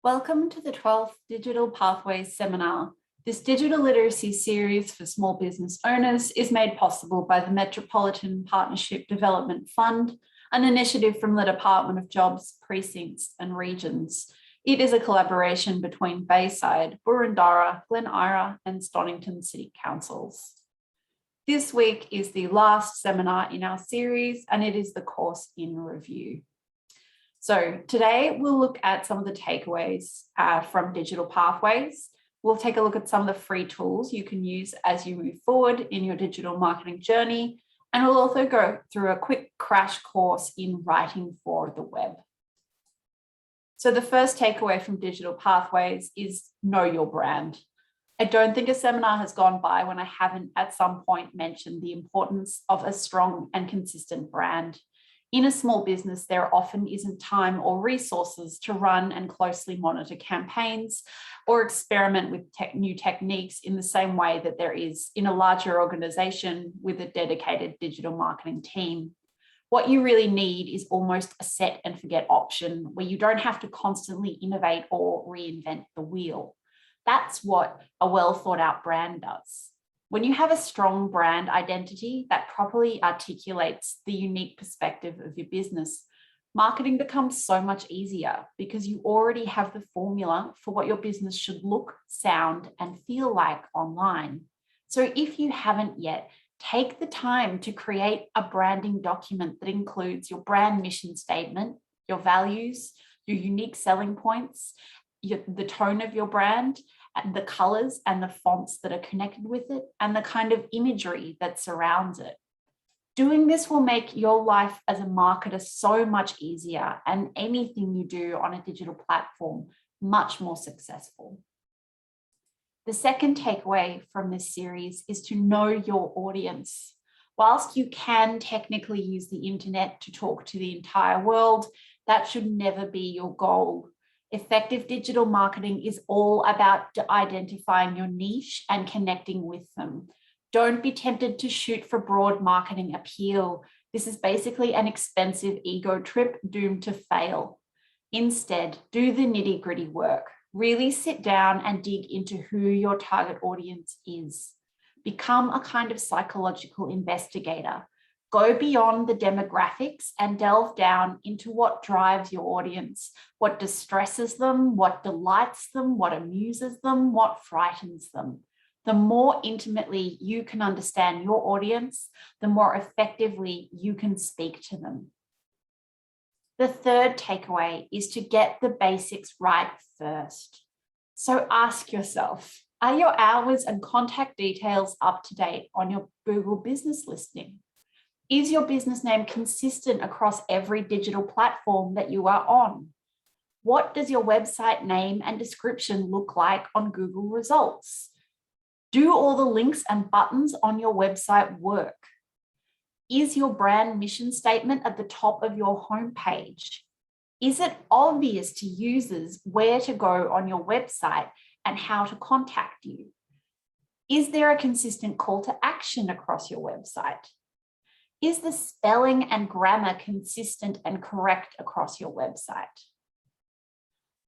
Welcome to the 12th Digital Pathways Seminar. This digital literacy series for small business owners is made possible by the Metropolitan Partnership Development Fund, an initiative from the Department of Jobs, Precincts and Regions. It is a collaboration between Bayside, Boroondara, Glen Eira and Stonnington City Councils. This week is the last seminar in our series and it is the course in review. So today we'll look at some of the takeaways from Digital Pathways. We'll take a look at some of the free tools you can use as you move forward in your digital marketing journey. And we'll also go through a quick crash course in writing for the web. So the first takeaway from Digital Pathways is know your brand. I don't think a seminar has gone by when I haven't at some point mentioned the importance of a strong and consistent brand. In a small business, there often isn't time or resources to run and closely monitor campaigns or experiment with new techniques in the same way that there is in a larger organization with a dedicated digital marketing team. What you really need is almost a set and forget option where you don't have to constantly innovate or reinvent the wheel. That's what a well thought out brand does. When you have a strong brand identity that properly articulates the unique perspective of your business, marketing becomes so much easier because you already have the formula for what your business should look, sound, and feel like online. So if you haven't yet, take the time to create a branding document that includes your brand mission statement, your values, your unique selling points, the tone of your brand, and the colors and the fonts that are connected with it, and the kind of imagery that surrounds it. Doing this will make your life as a marketer so much easier and anything you do on a digital platform much more successful. The second takeaway from this series is to know your audience. Whilst you can technically use the internet to talk to the entire world, that should never be your goal. Effective digital marketing is all about identifying your niche and connecting with them. Don't be tempted to shoot for broad marketing appeal. This is basically an expensive ego trip doomed to fail. Instead, do the nitty-gritty work. Really sit down and dig into who your target audience is. Become a kind of psychological investigator. Go beyond the demographics and delve down into what drives your audience, what distresses them, what delights them, what amuses them, what frightens them. The more intimately you can understand your audience, the more effectively you can speak to them. The third takeaway is to get the basics right first. So ask yourself, are your hours and contact details up to date on your Google business listing? Is your business name consistent across every digital platform that you are on? What does your website name and description look like on Google results? Do all the links and buttons on your website work? Is your brand mission statement at the top of your homepage? Is it obvious to users where to go on your website and how to contact you? Is there a consistent call to action across your website? Is the spelling and grammar consistent and correct across your website?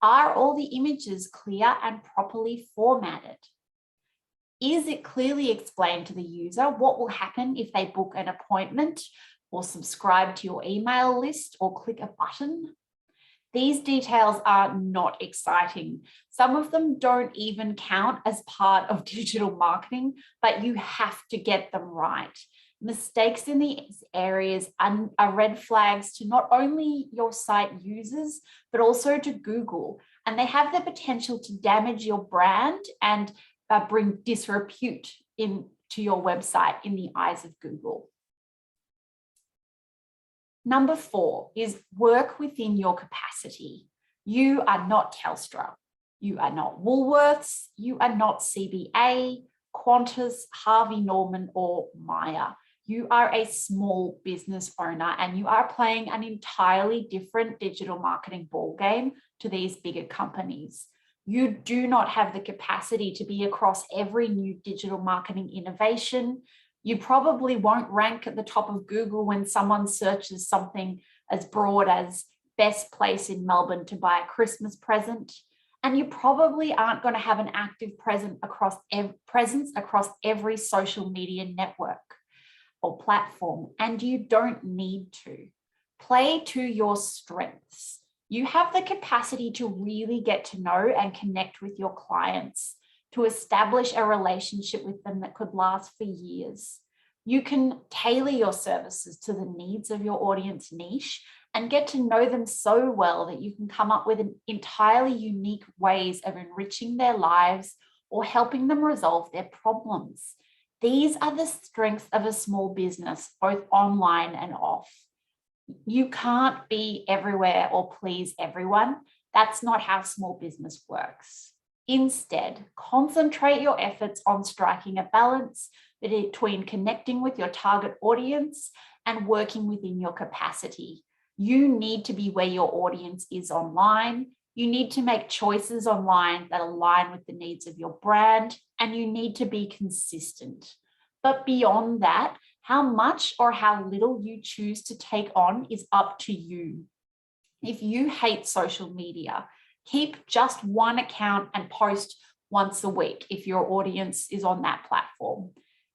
Are all the images clear and properly formatted? Is it clearly explained to the user what will happen if they book an appointment or subscribe to your email list or click a button? These details are not exciting. Some of them don't even count as part of digital marketing, but you have to get them right. Mistakes in these areas are red flags to not only your site users, but also to Google. And they have the potential to damage your brand and bring disrepute into your website in the eyes of Google. Number 4 is work within your capacity. You are not Telstra. You are not Woolworths. You are not CBA, Qantas, Harvey Norman, or Myer. You are a small business owner and you are playing an entirely different digital marketing ballgame to these bigger companies. You do not have the capacity to be across every new digital marketing innovation. You probably won't rank at the top of Google when someone searches something as broad as best place in Melbourne to buy a Christmas present. And you probably aren't going to have an active presence across every social media network or platform, and you don't need to. Play to your strengths. You have the capacity to really get to know and connect with your clients, to establish a relationship with them that could last for years. You can tailor your services to the needs of your audience niche and get to know them so well that you can come up with an entirely unique ways of enriching their lives or helping them resolve their problems. These are the strengths of a small business, both online and off. You can't be everywhere or please everyone. That's not how small business works. Instead, concentrate your efforts on striking a balance between connecting with your target audience and working within your capacity. You need to be where your audience is online. You need to make choices online that align with the needs of your brand, and you need to be consistent. But beyond that, how much or how little you choose to take on is up to you. If you hate social media, keep just one account and post once a week if your audience is on that platform.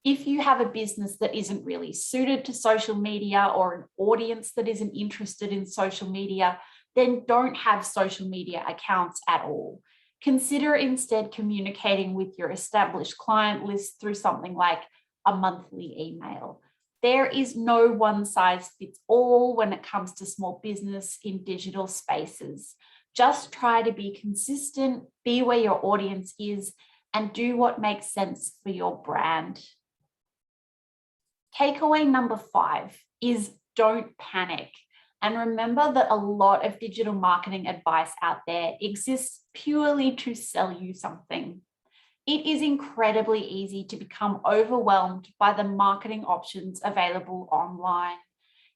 If you have a business that isn't really suited to social media or an audience that isn't interested in social media, then don't have social media accounts at all. Consider instead communicating with your established client list through something like a monthly email. There is no one size fits all when it comes to small business in digital spaces. Just try to be consistent, be where your audience is, and do what makes sense for your brand. Takeaway number 5 is don't panic. And remember that a lot of digital marketing advice out there exists purely to sell you something. It is incredibly easy to become overwhelmed by the marketing options available online.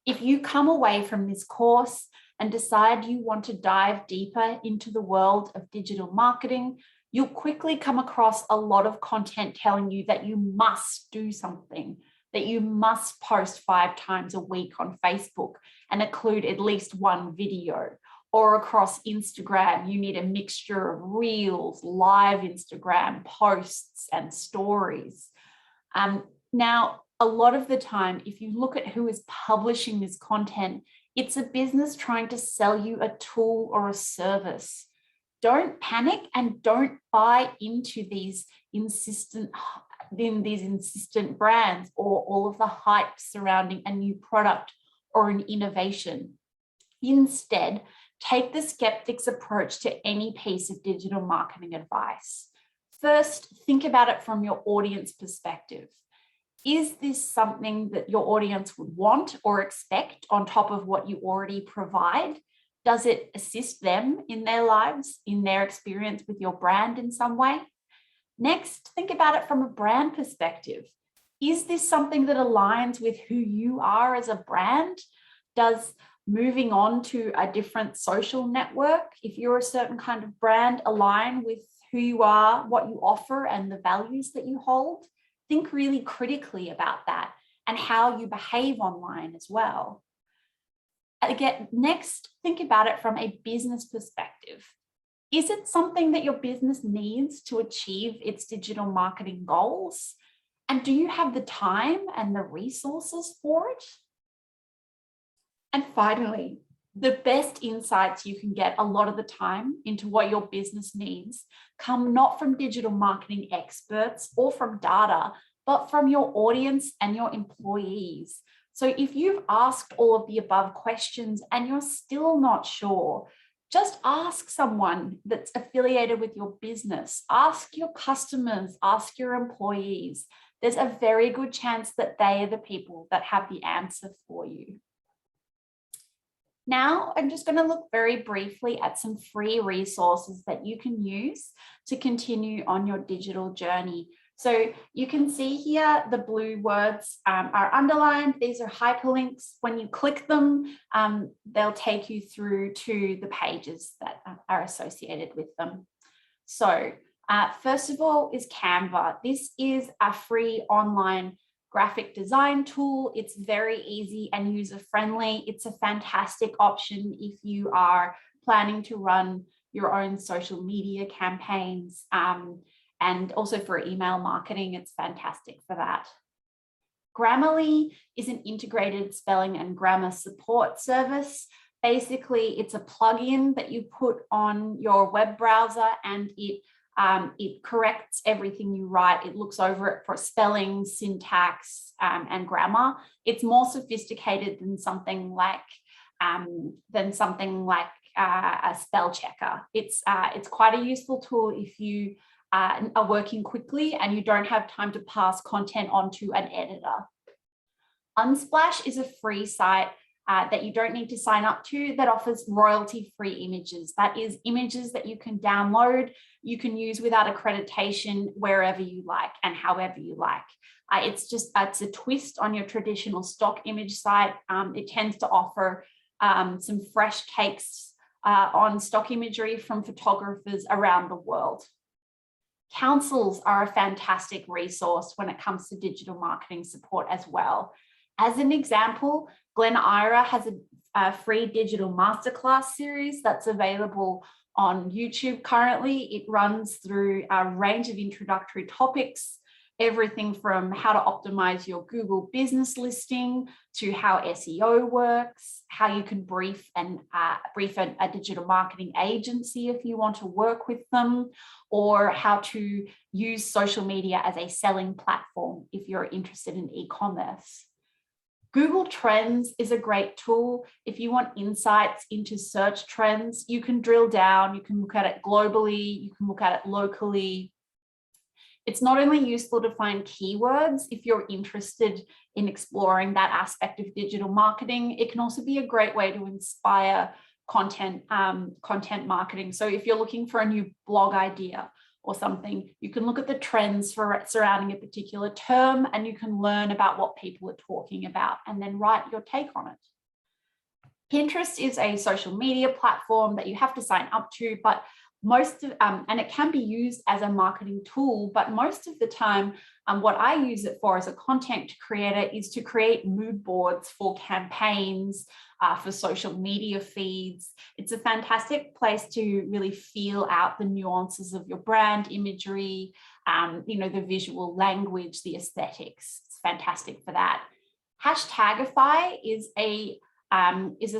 If you come away from this course and decide you want to dive deeper into the world of digital marketing, you'll quickly come across a lot of content telling you that you must do something, that you must post 5 times a week on Facebook and include at least one video. Or across Instagram, you need a mixture of reels, live Instagram posts, and stories. Now, a lot of the time, if you look at who is publishing this content, it's a business trying to sell you a tool or a service. Don't panic and don't buy into these insistent brands or all of the hype surrounding a new product or an innovation. Instead, take the skeptic's approach to any piece of digital marketing advice. First, think about it from your audience perspective. Is this something that your audience would want or expect on top of what you already provide? Does it assist them in their lives, in their experience with your brand in some way? Next, think about it from a brand perspective. Is this something that aligns with who you are as a brand? Does moving on to a different social network, if you're a certain kind of brand, align with who you are, what you offer, and the values that you hold? Think really critically about that and how you behave online as well. Again, next, think about it from a business perspective. Is it something that your business needs to achieve its digital marketing goals? And do you have the time and the resources for it? And finally, the best insights you can get a lot of the time into what your business needs come not from digital marketing experts or from data, but from your audience and your employees. So if you've asked all of the above questions and you're still not sure, just ask someone that's affiliated with your business. Ask your customers, ask your employees. There's a very good chance that they are the people that have the answer for you. Now, I'm just going to look very briefly at some free resources that you can use to continue on your digital journey. So you can see here the blue words are underlined. These are hyperlinks. When you click them, they'll take you through to the pages that are associated with them. So first of all is Canva. This is a free online graphic design tool. It's very easy and user-friendly. It's a fantastic option if you are planning to run your own social media campaigns, and also for email marketing, it's fantastic for that. Grammarly is an integrated spelling and grammar support service. Basically, it's a plugin that you put on your web browser, and it corrects everything you write. It looks over it for spelling, syntax, and grammar. It's more sophisticated than something like a spell checker. It's quite a useful tool if you are working quickly and you don't have time to pass content onto an editor. Unsplash is a free site that you don't need to sign up to, that offers royalty-free images. That is, images that you can download, you can use without accreditation wherever you like and however you like. It's a twist on your traditional stock image site. It tends to offer some fresh takes on stock imagery from photographers around the world. Councils are a fantastic resource when it comes to digital marketing support as well. As an example, Glen Eira has a free digital masterclass series that's available on YouTube currently. It runs through a range of introductory topics, everything from how to optimize your Google business listing to how SEO works, how you can brief a digital marketing agency if you want to work with them, or how to use social media as a selling platform if you're interested in e-commerce. Google Trends is a great tool. If you want insights into search trends, you can drill down, you can look at it globally, you can look at it locally. It's not only useful to find keywords if you're interested in exploring that aspect of digital marketing, it can also be a great way to inspire content marketing. So if you're looking for a new blog idea or something, you can look at the trends surrounding a particular term, and you can learn about what people are talking about and then write your take on it. Pinterest is a social media platform that you have to sign up to, but and it can be used as a marketing tool, but most of the time, what I use it for as a content creator is to create mood boards for campaigns, for social media feeds. It's a fantastic place to really feel out the nuances of your brand imagery, the visual language, the aesthetics. It's fantastic for that. Hashtagify is a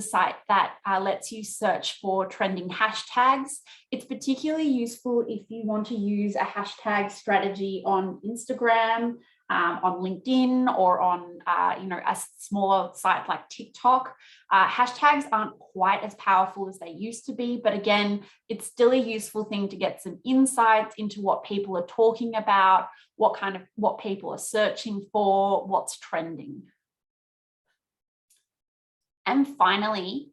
site that lets you search for trending hashtags. It's particularly useful if you want to use a hashtag strategy on Instagram, on LinkedIn, or on a smaller site like TikTok. Hashtags aren't quite as powerful as they used to be, but again, it's still a useful thing to get some insights into what people are talking about, what people are searching for, what's trending. And finally,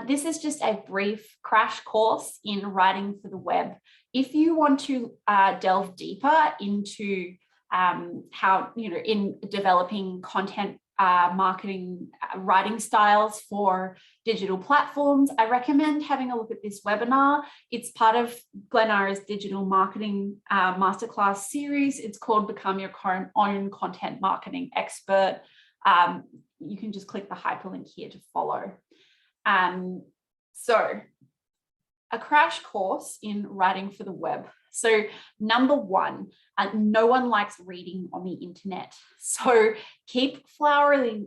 this is just a brief crash course in writing for the web. If you want to delve deeper into how, in developing content marketing writing styles for digital platforms, I recommend having a look at this webinar. It's part of Glen Eira's digital marketing masterclass series. It's called Become Your Own Content Marketing Expert. You can just click the hyperlink here to follow. So a crash course in writing for the web. So number one, no one likes reading on the internet. So keep flowery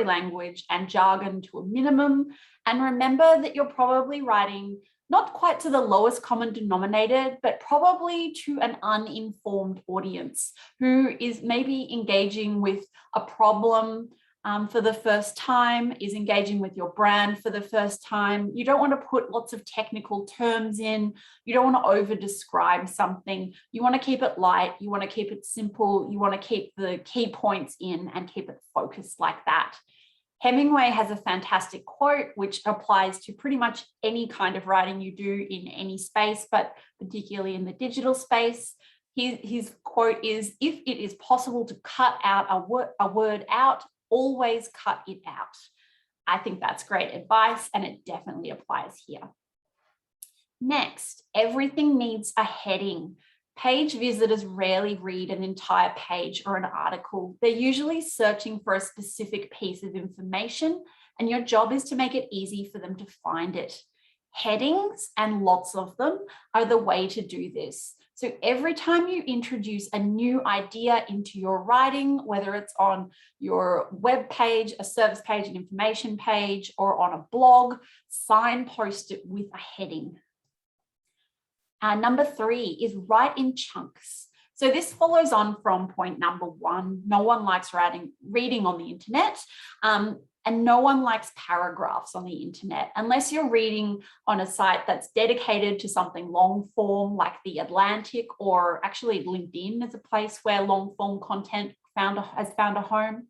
language and jargon to a minimum. And remember that you're probably writing not quite to the lowest common denominator, but probably to an uninformed audience who is maybe engaging with a problem for the first time, is engaging with your brand for the first time. You don't want to put lots of technical terms in. You don't want to over describe something. You want to keep it light. You want to keep it simple. You want to keep the key points in and keep it focused like that. Hemingway has a fantastic quote which applies to pretty much any kind of writing you do in any space, but particularly in the digital space. His quote is, "If it is possible to cut out a word out, always cut it out." I think that's great advice, and it definitely applies here. Next, everything needs a heading. Page visitors rarely read an entire page or an article. They're usually searching for a specific piece of information, and your job is to make it easy for them to find it. Headings, and lots of them, are the way to do this. So every time you introduce a new idea into your writing, whether it's on your web page, a service page, an information page, or on a blog, signpost it with a heading. Number 3 is write in chunks. So this follows on from point number 1. No one likes reading on the internet. And no one likes paragraphs on the internet unless you're reading on a site that's dedicated to something long form like The Atlantic, or actually LinkedIn is a place where long form content has found a home.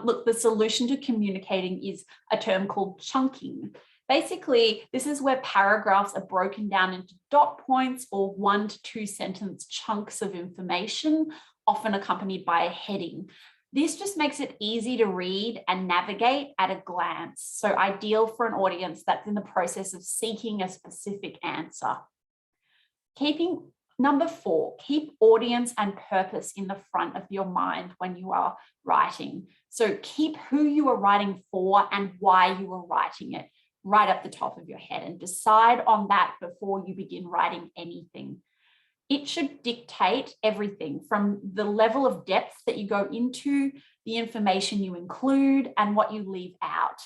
Look, the solution to communicating is a term called chunking. Basically, this is where paragraphs are broken down into dot points or 1 to 2 sentence chunks of information, often accompanied by a heading. This just makes it easy to read and navigate at a glance. So ideal for an audience that's in the process of seeking a specific answer. Number 4, keep audience and purpose in the front of your mind when you are writing. So keep who you are writing for and why you are writing it right at the top of your head, and decide on that before you begin writing anything. It should dictate everything from the level of depth that you go into, the information you include, and what you leave out.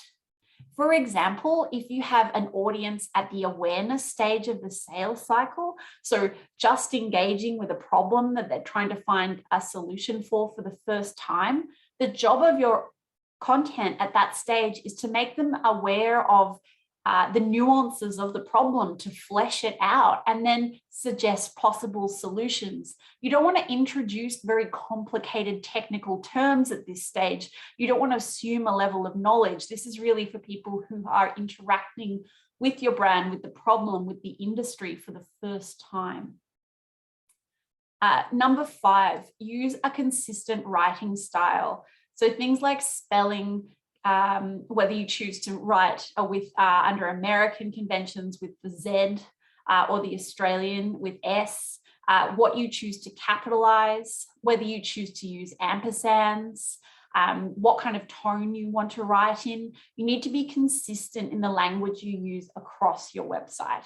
For example, if you have an audience at the awareness stage of the sales cycle, so just engaging with a problem that they're trying to find a solution for the first time, the job of your content at that stage is to make them aware of the nuances of the problem, to flesh it out and then suggest possible solutions. You don't want to introduce very complicated technical terms at this stage. You don't want to assume a level of knowledge. This is really for people who are interacting with your brand, with the problem, with the industry for the first time. Number 5, use a consistent writing style. So things like spelling, whether you choose to write under American conventions with the Z or the Australian with S, what you choose to capitalize, whether you choose to use ampersands, what kind of tone you want to write in. You need to be consistent in the language you use across your website.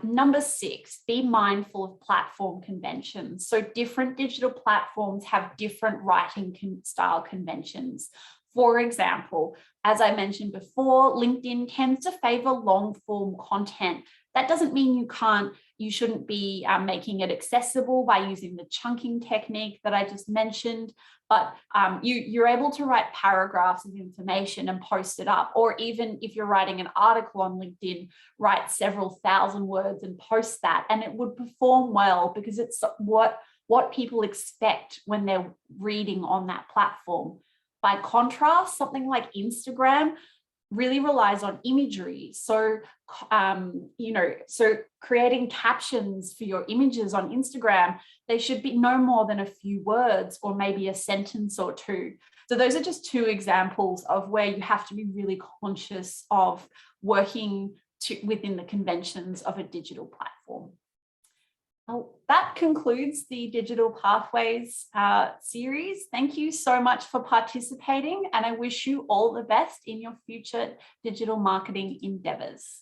Number 6, be mindful of platform conventions. So different digital platforms have different writing style conventions. For example, as I mentioned before, LinkedIn tends to favor long form content. That doesn't mean you shouldn't be making it accessible by using the chunking technique that I just mentioned, but you're able to write paragraphs of information and post it up. Or even if you're writing an article on LinkedIn, write several thousand words and post that, and it would perform well because it's what people expect when they're reading on that platform. By contrast, something like Instagram really relies on imagery. So, so creating captions for your images on Instagram, they should be no more than a few words or maybe a sentence or 2. So those are just 2 examples of where you have to be really conscious of working within the conventions of a digital platform. That concludes the Digital Pathways series. Thank you so much for participating, and I wish you all the best in your future digital marketing endeavors.